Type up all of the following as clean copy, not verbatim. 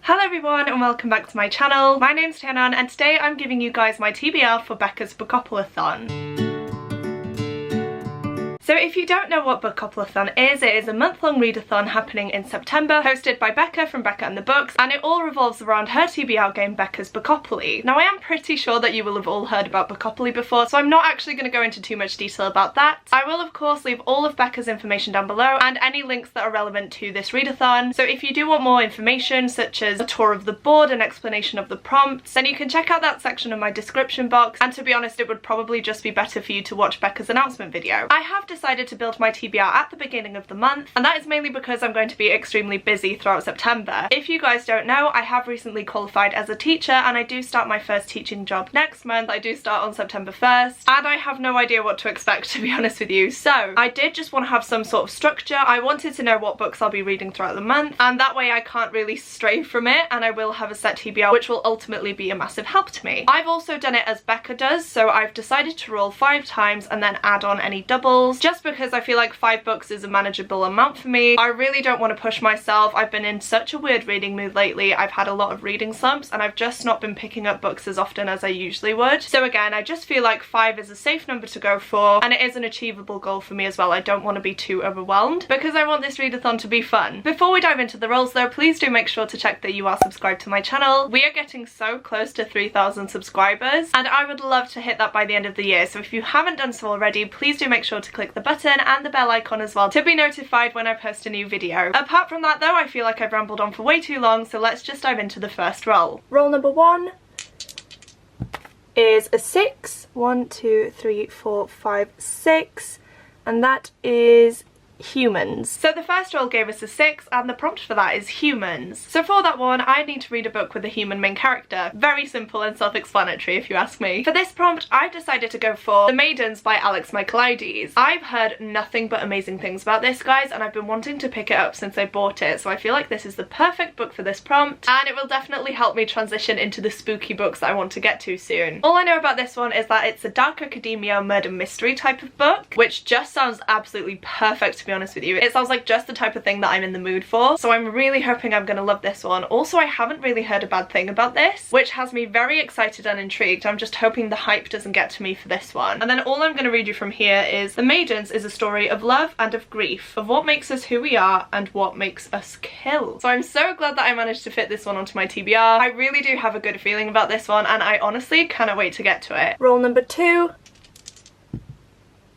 Hello everyone and welcome back to my channel. My name's Tianan and today I'm giving you guys my TBR for Becca's Bookoplathon. So if you don't know what Bookoplathon is, it is a month-long readathon happening in September, hosted by Becca from Becca and the Books, and it all revolves around her TBR game Becca's Bookopoly. Now I am pretty sure that you will have all heard about Bookopoly before, so I'm not actually going to go into too much detail about that. I will of course leave all of Becca's information down below and any links that are relevant to this readathon, so if you do want more information such as a tour of the board and explanation of the prompts, then you can check out that section of my description box, and to be honest it would probably just be better for you to watch Becca's announcement video. I have decided to build my TBR at the beginning of the month, and that is mainly because I'm going to be extremely busy throughout September. If you guys don't know, I have recently qualified as a teacher and I do start my first teaching job next month. I do start on September 1st and I have no idea what to expect, to be honest with you, so I did just want to have some sort of structure. I wanted to know what books I'll be reading throughout the month, and that way I can't really stray from it and I will have a set TBR which will ultimately be a massive help to me. I've also done it as Becca does, so I've decided to roll 5 times and then add on any doubles, just because I feel like 5 books is a manageable amount for me. I really don't want to push myself. I've been in such a weird reading mood lately. I've had a lot of reading slumps and I've just not been picking up books as often as I usually would. So again, I just feel like 5 is a safe number to go for, and it is an achievable goal for me as well. I don't want to be too overwhelmed because I want this readathon to be fun. Before we dive into the rolls though, please do make sure to check that you are subscribed to my channel. We are getting so close to 3,000 subscribers and I would love to hit that by the end of the year, so if you haven't done so already, please do make sure to click the button and the bell icon as well to be notified when I post a new video. Apart from that though, I feel like I've rambled on for way too long, so let's just dive into the first roll. Roll number 1 is a 6. 1, 2, 3, 4, 5, 6, and that is humans. So the first roll gave us a 6 and the prompt for that is humans. So for that one I need to read a book with a human main character. Very simple and self-explanatory if you ask me. For this prompt I've decided to go for The Maidens by Alex Michaelides. I've heard nothing but amazing things about this, guys, and I've been wanting to pick it up since I bought it, so I feel like this is the perfect book for this prompt and it will definitely help me transition into the spooky books that I want to get to soon. All I know about this one is that it's a dark academia murder mystery type of book, which just sounds absolutely perfect, to be honest with you. It sounds like just the type of thing that I'm in the mood for, so I'm really hoping I'm gonna love this one. Also, I haven't really heard a bad thing about this, which has me very excited and intrigued. I'm just hoping the hype doesn't get to me for this one. And then all I'm gonna read you from here is The Maidens is a story of love and of grief, of what makes us who we are and what makes us kill. So I'm so glad that I managed to fit this one onto my TBR. I really do have a good feeling about this one and I honestly cannot wait to get to it. Roll number 2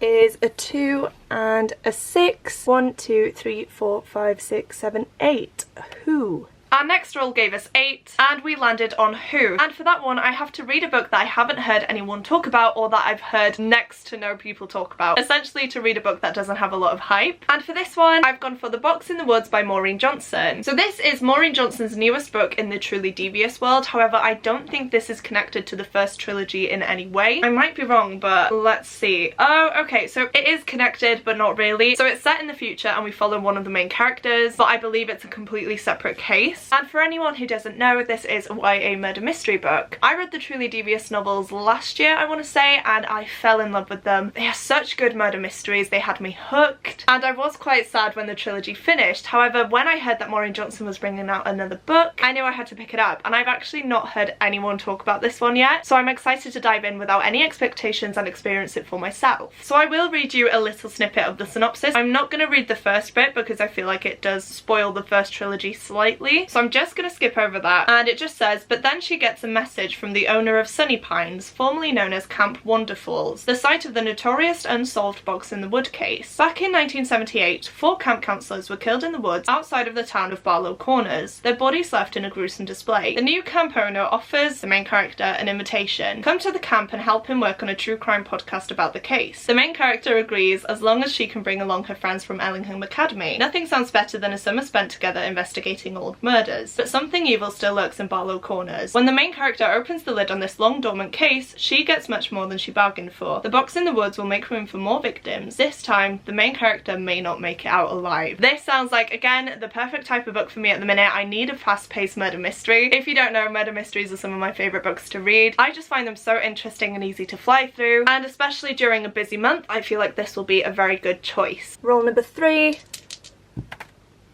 is a 2 and a 6. 1, 2, 3, 4, 5, 6, 7, 8. Who? Our next roll gave us 8 and we landed on Who, and for that one I have to read a book that I haven't heard anyone talk about or that I've heard next to no people talk about. Essentially to read a book that doesn't have a lot of hype, and for this one I've gone for The Box in the Woods by Maureen Johnson. So this is Maureen Johnson's newest book in the Truly Devious world, however I don't think this is connected to the first trilogy in any way. I might be wrong, but let's see. Oh okay, so it is connected but not really. So it's set in the future and we follow one of the main characters, but I believe it's a completely separate case. And for anyone who doesn't know, this is a YA murder mystery book. I read the Truly Devious novels last year, I want to say, and I fell in love with them. They are such good murder mysteries, they had me hooked, and I was quite sad when the trilogy finished. However, when I heard that Maureen Johnson was bringing out another book, I knew I had to pick it up, and I've actually not heard anyone talk about this one yet, so I'm excited to dive in without any expectations and experience it for myself. So I will read you a little snippet of the synopsis. I'm not going to read the first bit because I feel like it does spoil the first trilogy slightly, so I'm just gonna skip over that, and it just says, but then she gets a message from the owner of Sunny Pines, formerly known as Camp Wonderfalls, the site of the notorious unsolved Box in the Wood case. Back in 1978, 4 camp counsellors were killed in the woods outside of the town of Barlow Corners, their bodies left in a gruesome display. The new camp owner offers the main character an invitation. Come to the camp and help him work on a true crime podcast about the case. The main character agrees as long as she can bring along her friends from Ellingham Academy. Nothing sounds better than a summer spent together investigating old murders. But something evil still lurks in Barlow Corners. When the main character opens the lid on this long dormant case, she gets much more than she bargained for. The Box in the Woods will make room for more victims. This time, the main character may not make it out alive. This sounds like, again, the perfect type of book for me at the minute. I need a fast-paced murder mystery. If you don't know, murder mysteries are some of my favourite books to read. I just find them so interesting and easy to fly through, and especially during a busy month, I feel like this will be a very good choice. Roll number 3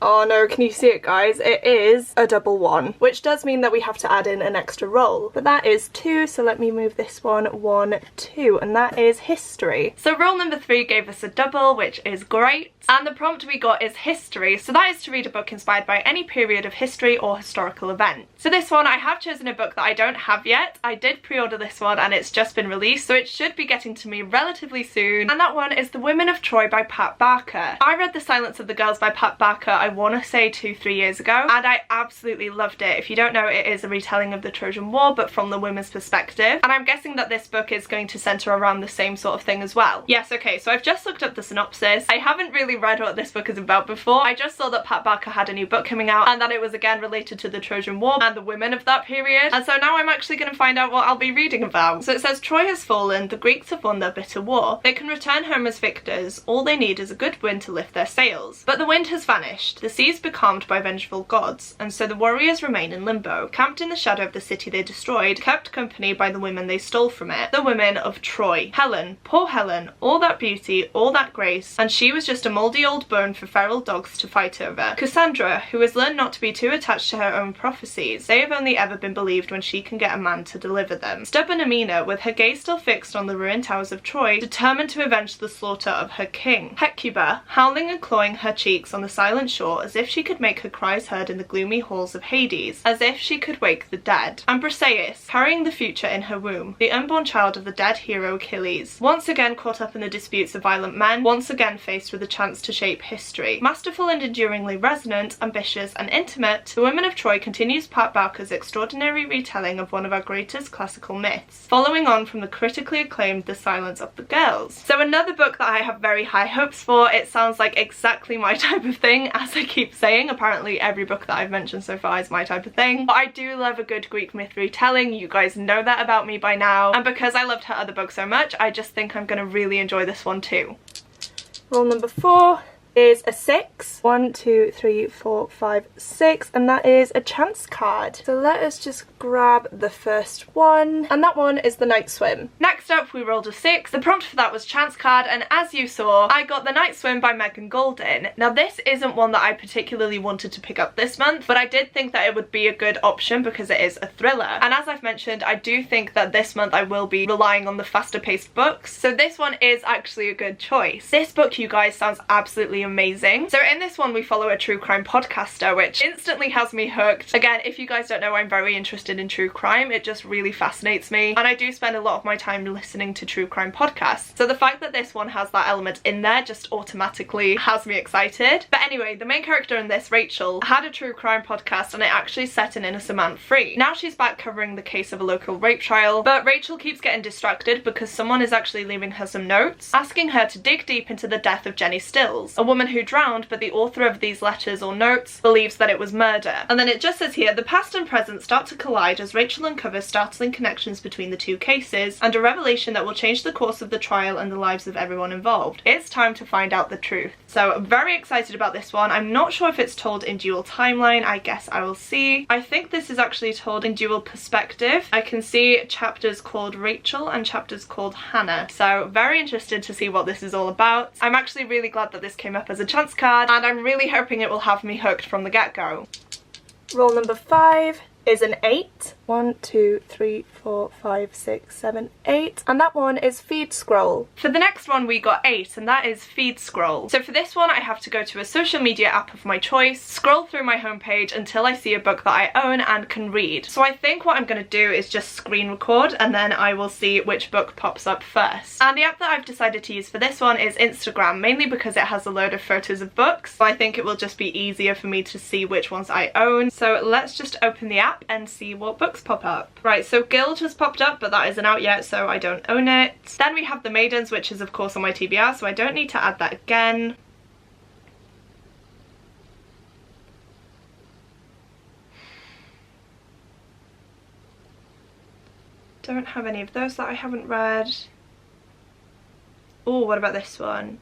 Oh no, can you see it, guys? It is a double 1, which does mean that we have to add in an extra roll. But that is 2, so let me move this one 1, 2, and that is history. So roll number 3 gave us a double, which is great. And the prompt we got is history, so that is to read a book inspired by any period of history or historical event. So this one, I have chosen a book that I don't have yet. I did pre-order this one and it's just been released, so it should be getting to me relatively soon. And that one is The Women of Troy by Pat Barker. I read The Silence of the Girls by Pat Barker, I want to say 2-3 years ago, and I absolutely loved it. If you don't know, it is a retelling of the Trojan War, but from the women's perspective. And I'm guessing that this book is going to centre around the same sort of thing as well. Yes, okay, so I've just looked up the synopsis. I haven't really read what this book is about before. I just saw that Pat Barker had a new book coming out and that it was again related to the Trojan War and the women of that period. And so now I'm actually going to find out what I'll be reading about. So it says, Troy has fallen, the Greeks have won their bitter war. They can return home as victors. All they need is a good wind to lift their sails. But the wind has vanished. The seas becalmed by vengeful gods, and so the warriors remain in limbo, camped in the shadow of the city they destroyed, kept company by the women they stole from it, the women of Troy. Helen, poor Helen, all that beauty, all that grace, and she was just a mouldy old bone for feral dogs to fight over. Cassandra, who has learned not to be too attached to her own prophecies, they have only ever been believed when she can get a man to deliver them. Stubborn Amina, with her gaze still fixed on the ruined towers of Troy, determined to avenge the slaughter of her king. Hecuba, howling and clawing her cheeks on the silent shore as if she could make her cries heard in the gloomy halls of Hades, as if she could wake the dead. And Briseis, carrying the future in her womb, the unborn child of the dead hero Achilles, once again caught up in the disputes of violent men, once again faced with a chance to shape history. Masterful and enduringly resonant, ambitious and intimate, The Women of Troy continues Pat Barker's extraordinary retelling of one of our greatest classical myths, following on from the critically acclaimed The Silence of the Girls. So another book that I have very high hopes for. It sounds like exactly my type of thing, as I keep saying. Apparently every book that I've mentioned so far is my type of thing. But I do love a good Greek myth retelling. You guys know that about me by now. And because I loved her other book so much, I just think I'm going to really enjoy this one too. Roll number 4 is a 6. 1, 2, 3, 4, 5, 6, and that is a chance card. So let us just grab the first one, and that one is the Night Swim. Next up we rolled a 6. The prompt for that was chance card, and as you saw, I got The Night Swim by Megan Goldin. Now this isn't one that I particularly wanted to pick up this month, but I did think that it would be a good option because it is a thriller. And as I've mentioned, I do think that this month I will be relying on the faster paced books, so this one is actually a good choice. This book, you guys, sounds absolutely amazing. So in this one we follow a true crime podcaster, which instantly has me hooked. Again, if you guys don't know, I'm very interested in true crime. It just really fascinates me, and I do spend a lot of my time listening to true crime podcasts. So the fact that this one has that element in there just automatically has me excited. But anyway, the main character in this, Rachel, had a true crime podcast, and it actually set an innocent man free. Now she's back covering the case of a local rape trial, but Rachel keeps getting distracted because someone is actually leaving her some notes, asking her to dig deep into the death of Jenny Stills, a woman who drowned, but the author of these letters or notes believes that it was murder. And then it just says here, the past and present start to collide as Rachel uncovers startling connections between the two cases and a revelation that will change the course of the trial and the lives of everyone involved. It's time to find out the truth. So I'm very excited about this one. I'm not sure if it's told in dual timeline. I guess I will see. I think this is actually told in dual perspective. I can see chapters called Rachel and chapters called Hannah. So very interested to see what this is all about. I'm actually really glad that this came up as a chance card, and I'm really hoping it will have me hooked from the get-go. Roll number 5 is an 8. 1, 2, 3, 4, 5, 6, 7, 8, and that one is Feed Scroll. For the next one we got 8, and that is Feed Scroll. So for this one I have to go to a social media app of my choice, scroll through my homepage until I see a book that I own and can read. So I think what I'm going to do is just screen record, and then I will see which book pops up first. And the app that I've decided to use for this one is Instagram, mainly because it has a load of photos of books, so I think it will just be easier for me to see which ones I own. So let's just open the app and see what books pop up. Right, so Guild has popped up, but that isn't out yet, so I don't own it. Then we have The Maidens, which is of course on my TBR, so I don't need to add that again. Don't have any of those that I haven't read. Oh, what about this one?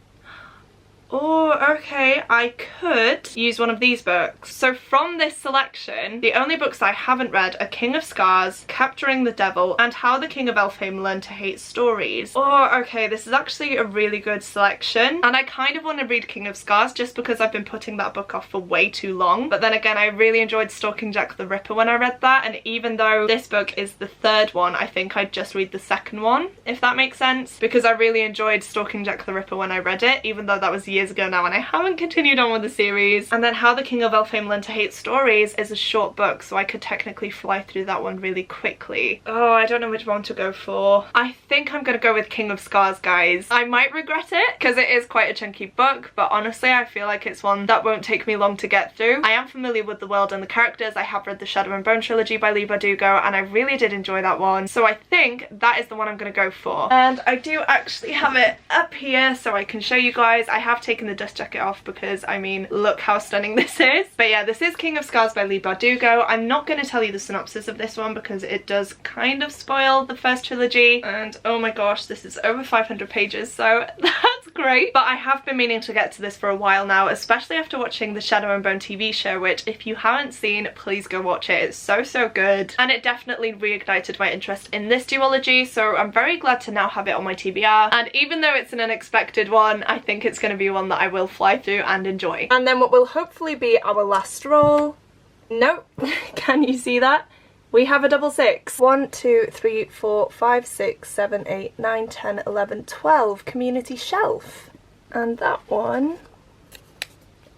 Oh, okay, I could use one of these books. So from this selection, the only books I haven't read are King of Scars, Capturing the Devil, and How the King of Elfhame Learned to Hate Stories. Oh, okay, this is actually a really good selection, and I kind of want to read King of Scars just because I've been putting that book off for way too long. But then again, I really enjoyed Stalking Jack the Ripper when I read that, and even though this book is the third one, I think I'd just read the second one, if that makes sense, because I really enjoyed Stalking Jack the Ripper when I read it, even though that was years ago now and I haven't continued on with the series. And then How the King of Elfhame Learned to Hate Stories is a short book, so I could technically fly through that one really quickly. Oh, I don't know which one to go for. I think I'm gonna go with King of Scars, guys. I might regret it because it is quite a chunky book, but honestly I feel like it's one that won't take me long to get through. I am familiar with the world and the characters. I have read the Shadow and Bone trilogy by Leigh Bardugo and I really did enjoy that one, so I think that is the one I'm gonna go for. And I do actually have it up here so I can show you guys. I have taken the dust jacket off because, I mean, look how stunning this is. But yeah, this is King of Scars by Leigh Bardugo. I'm not going to tell you the synopsis of this one because it does kind of spoil the first trilogy, and oh my gosh, this is over 500 pages, so that's great. But I have been meaning to get to this for a while now, especially after watching the Shadow and Bone TV show, which if you haven't seen, please go watch it. It's so good, and it definitely reignited my interest in this duology, so I'm very glad to now have it on my TBR. And even though it's an unexpected one, I think it's going to be one that I will fly through and enjoy. And then what will hopefully be our last roll. Nope. Can you see that? We have a double six. 1, 2, 3, 4, 5, 6, 7, 8, 9, 10, 11, 12. Community shelf. And that one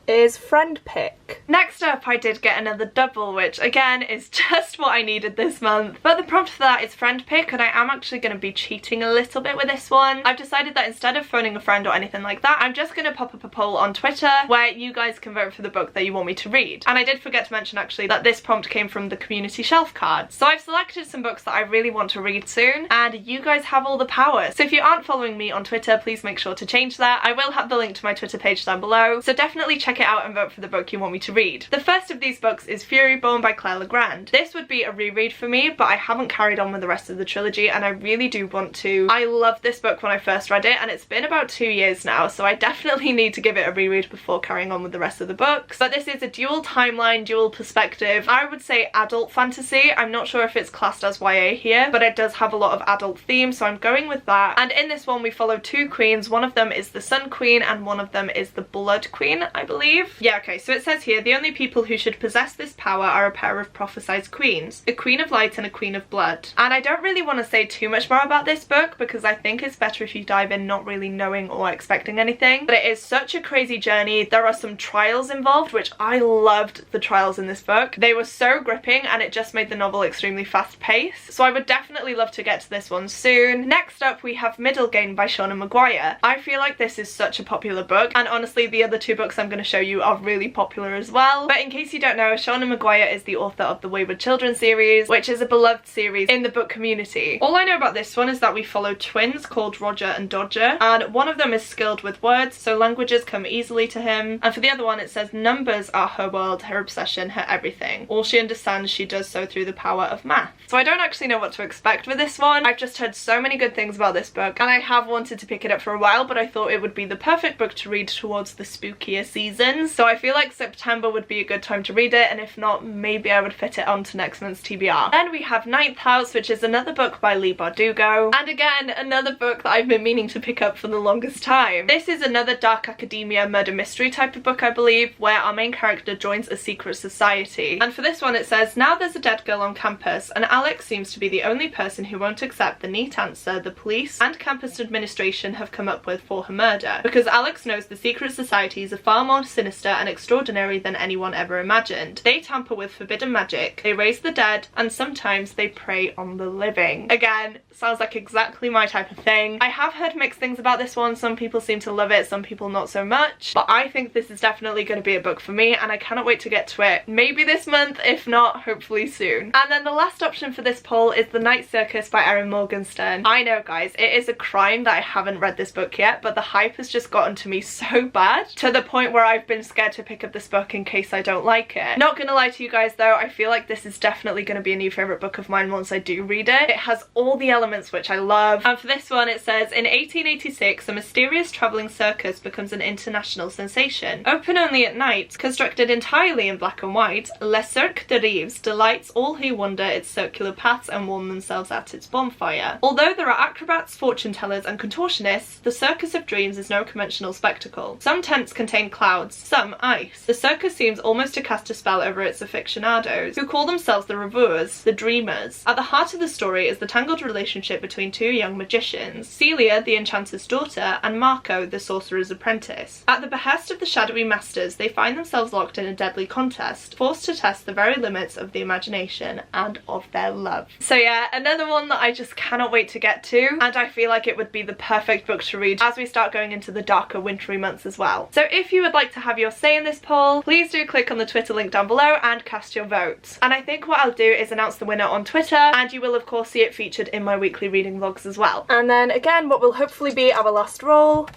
is friend pick. Next up, I did get another double, which again is just what I needed this month. But the prompt for that is friend pick, and I am actually going to be cheating a little bit with this one. I've decided that instead of phoning a friend or anything like that, I'm just going to pop up a poll on Twitter where you guys can vote for the book that you want me to read. And I did forget to mention actually that this prompt came from the community shelf card. So I've selected some books that I really want to read soon, and you guys have all the power. So if you aren't following me on Twitter, please make sure to change that. I will have the link to my Twitter page down below, so definitely check it out and vote for the book you want me to read. The first of these books is Furyborn by Claire Legrand. This would be a reread for me, but I haven't carried on with the rest of the trilogy and I really do want to. I loved this book when I first read it and it's been about 2 years now, so I definitely need to give it a reread before carrying on with the rest of the books. But this is a dual timeline, dual perspective, I would say adult fantasy. I'm not sure if it's classed as YA here, but it does have a lot of adult themes, so I'm going with that. And in this one we follow two queens. One of them is the Sun Queen and one of them is the Blood Queen, I believe. Yeah, okay, so it says here, the only people who should possess this power are a pair of prophesized queens, a queen of light and a queen of blood. And I don't really want to say too much more about this book because I think it's better if you dive in not really knowing or expecting anything. But it is such a crazy journey. There are some trials involved, which I loved the trials in this book. They were so gripping and it just made the novel extremely fast paced. So I would definitely love to get to this one soon. Next up we have Middlegame by Shauna Maguire. I feel like this is such a popular book, and honestly the other two books I'm going to show you are really popular as well. But in case you don't know, Shauna Maguire is the author of the Wayward Children series, which is a beloved series in the book community. All I know about this one is that we follow twins called Roger and Dodger, and one of them is skilled with words, so languages come easily to him, and for the other one it says numbers are her world, her obsession, her everything. All she understands, she does so through the power of math. So I don't actually know what to expect with this one. I've just heard so many good things about this book, and I have wanted to pick it up for a while, but I thought it would be the perfect book to read towards the spookier seasons, so I feel like September would be a good time to read it, and if not, maybe I would fit it onto next month's TBR. Then we have Ninth House, which is another book by Leigh Bardugo, and again another book that I've been meaning to pick up for the longest time. This is another dark academia murder mystery type of book, I believe, where our main character joins a secret society. And for this one it says, now there's a dead girl on campus and Alex seems to be the only person who won't accept the neat answer the police and campus administration have come up with for her murder, because Alex knows the secret societies are far more sinister and extraordinary than anyone ever imagined. They tamper with forbidden magic, they raise the dead, and sometimes they prey on the living. Again, sounds like exactly my type of thing. I have heard mixed things about this one. Some people seem to love it, some people not so much, but I think this is definitely going to be a book for me and I cannot wait to get to it. Maybe this month, if not, hopefully soon. And then the last option for this poll is The Night Circus by Erin Morgenstern. I know guys, it is a crime that I haven't read this book yet, but the hype has just gotten to me so bad, to the point where I've I've been scared to pick up this book in case I don't like it. Not gonna lie to you guys though, I feel like this is definitely gonna be a new favourite book of mine once I do read it. It has all the elements which I love. And for this one it says, in 1886 a mysterious travelling circus becomes an international sensation. Open only at night, constructed entirely in black and white, Le Cirque de Rêves delights all who wander its circular paths and warm themselves at its bonfire. Although there are acrobats, fortune tellers and contortionists, the Circus of Dreams is no conventional spectacle. Some tents contain clouds, some ice. The circus seems almost to cast a spell over its aficionados, who call themselves the rêveurs, the dreamers. At the heart of the story is the tangled relationship between two young magicians, Celia, the enchanter's daughter, and Marco, the sorcerer's apprentice. At the behest of the shadowy masters, they find themselves locked in a deadly contest, forced to test the very limits of the imagination and of their love. So yeah, another one that I just cannot wait to get to, and I feel like it would be the perfect book to read as we start going into the darker wintry months as well. So if you would like to have your say in this poll, please do click on the Twitter link down below and cast your vote. And I think what I'll do is announce the winner on Twitter, and you will of course see it featured in my weekly reading vlogs as well. And then again, what will hopefully be our last roll.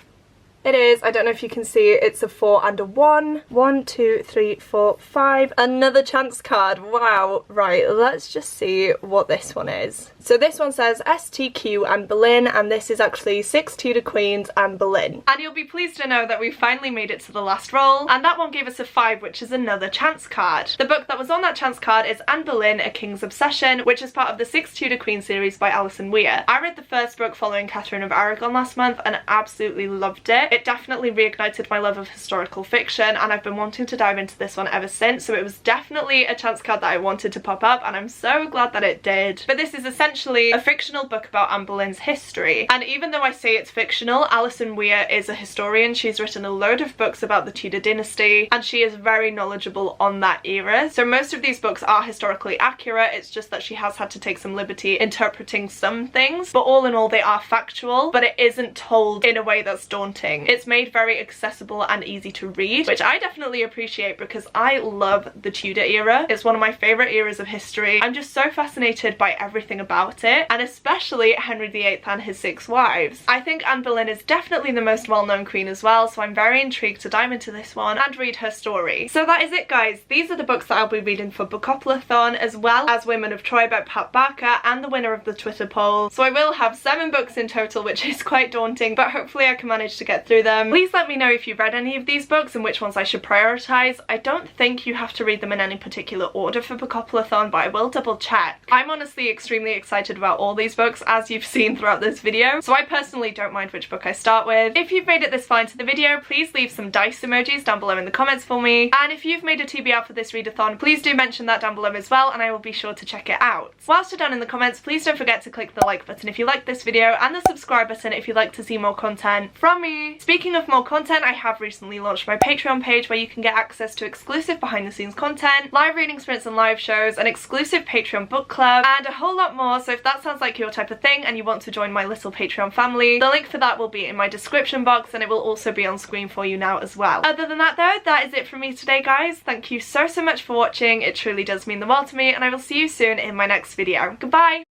It is, I don't know if you can see, it's a 4 and a 1. 1, 2, 3, 4, 5. Another chance card. Wow. Right, let's just see what this one is. So this one says STQ and Berlin, and this is actually 6 Tudor Queens and Berlin. And you'll be pleased to know that we finally made it to the last roll, and that one gave us a 5, which is another chance card. The book that was on that chance card is Anne Boleyn, A King's Obsession, which is part of the 6 Tudor Queen series by Alison Weir. I read the first book following Catherine of Aragon last month and absolutely loved it. It definitely reignited my love of historical fiction, and I've been wanting to dive into this one ever since, so it was definitely a chance card that I wanted to pop up, and I'm so glad that it did. But this is essentially a fictional book about Anne Boleyn's history, and even though I say it's fictional, Alison Weir is a historian. She's written a load of books about the Tudor dynasty, and she is very knowledgeable on that era. So most of these books are historically accurate, it's just that she has had to take some liberty interpreting some things, but all in all they are factual, but it isn't told in a way that's daunting. It's made very accessible and easy to read, which I definitely appreciate because I love the Tudor era. It's one of my favourite eras of history. I'm just so fascinated by everything about it, and especially Henry VIII and his 6 wives. I think Anne Boleyn is definitely the most well-known queen as well, so I'm very intrigued to dive into this one and read her story. So that is it guys, these are the books that I'll be reading for Bookoplathon, as well as Women of Troy by Pat Barker and the winner of the Twitter poll. So I will have 7 books in total, which is quite daunting, but hopefully I can manage to get through them. Please let me know if you've read any of these books and which ones I should prioritise. I don't think you have to read them in any particular order for Bookoplathon, but I will double check. I'm honestly extremely excited about all these books, as you've seen throughout this video, so I personally don't mind which book I start with. If you've made it this far into the video, please leave some dice emojis down below in the comments for me, and if you've made a TBR for this readathon, please do mention that down below as well, and I will be sure to check it out. Whilst you're down in the comments, please don't forget to click the like button if you like this video, and the subscribe button if you'd like to see more content from me. Speaking of more content, I have recently launched my Patreon page where you can get access to exclusive behind the scenes content, live reading sprints and live shows, an exclusive Patreon book club, and a whole lot more. So if that sounds like your type of thing and you want to join my little Patreon family, the link for that will be in my description box, and it will also be on screen for you now as well. Other than that though, that is it from me today guys. Thank you so much for watching, it truly does mean the world to me, and I will see you soon in my next video. Goodbye!